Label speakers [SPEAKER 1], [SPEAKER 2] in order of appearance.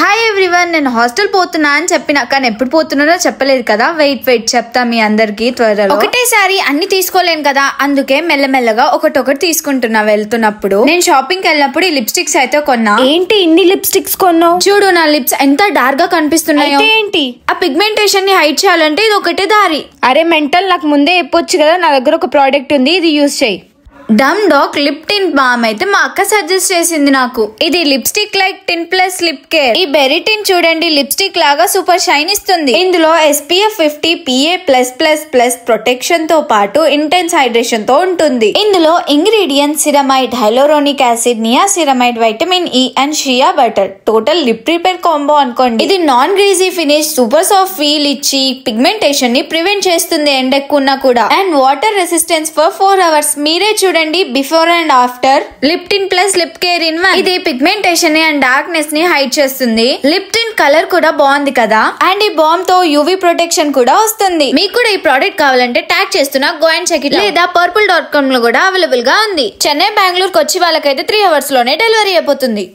[SPEAKER 1] Hi everyone, నేను hostel పోతున్నా అని చెప్పిన, కానీ ఎప్పుడు పోతున్నానో చెప్పలేదు కదా. వెయిట్ చెప్తా మీ అందరికి త్వరలో. ఒకటేసారి అన్ని తీసుకోలేను కదా, అందుకే మెల్లమెల్లగా ఒకటొకటి తీసుకుంటున్నా. వెళ్తున్నప్పుడు నేను షాపింగ్ వెళ్ళినప్పుడు ఈ లిప్స్టిక్స్ అయితే కొన్నా.
[SPEAKER 2] ఏంటి ఇన్ని లిప్స్టిక్స్ కొన్నావు?
[SPEAKER 1] చూడు నా లిప్స్ ఎంత డార్క్ గా కనిపిస్తున్నాయో.
[SPEAKER 2] ఏంటి
[SPEAKER 1] ఆ పిగ్మెంటేషన్ ని హైడ్ చేయాలంటే ఇది ఒకటే దారి.
[SPEAKER 2] అరే మెంటల్, నాకు ముందే చెప్పొచ్చు కదా. నా దగ్గర ఒక ప్రోడక్ట్ ఉంది, ఇది యూజ్ చేయి.
[SPEAKER 1] డమ్ డాక్ లిప్ టింట్ బామ్ అయితే మా అక్క సజెస్ట్ చేసింది నాకు. ఇది lipstick like tint plus lip care. ఈ బెర్రీ టిన్ చూడండి, లిప్స్టిక్ లాగా సూపర్ షైన్ ఇస్తుంది. ఇందులో SPF 50 PA+++ ప్రొటెక్షన్ తో పాటు ఇంటెన్స్ హైడ్రేషన్ తో ఉంటుంది. ఇందులో ingredients ceramide, hyaluronic acid, niacinamide, vitamin E and shea butter. Total lip repair combo అనుకోండి. ఇది non greasy finish, super soft feel ఇచ్చి పిగ్మెంటేషన్ ని ప్రివెంట్ చేస్తుంది ఎండెక్కున్నా కూడా. And water resistance for 4 hours. మీరే చూడండి before and after. Lip tint plus lip care in one. ఇది పిగ్మెంటేషన్ ని అండ్ డార్క్నెస్ ని హైడ్ చేస్తుంది. లిప్ టిన్ కలర్ కూడా బాగుంది కదా. అండ్ ఈ బామ్ తో UV ప్రొటెక్షన్ కూడా వస్తుంది. మీకు కూడా ఈ ప్రోడక్ట్ కావాలంటే ట్యాగ్ చేస్తున్నా, గో అండ్ చెక్ ఇట్. లేదా purple.com లో కూడా అవైలబుల్ గా ఉంది. చెన్నై బెంగళూరుకి వచ్చి వాళ్ళకైతే 3 hours లోనే డెలివరీ అయిపోతుంది.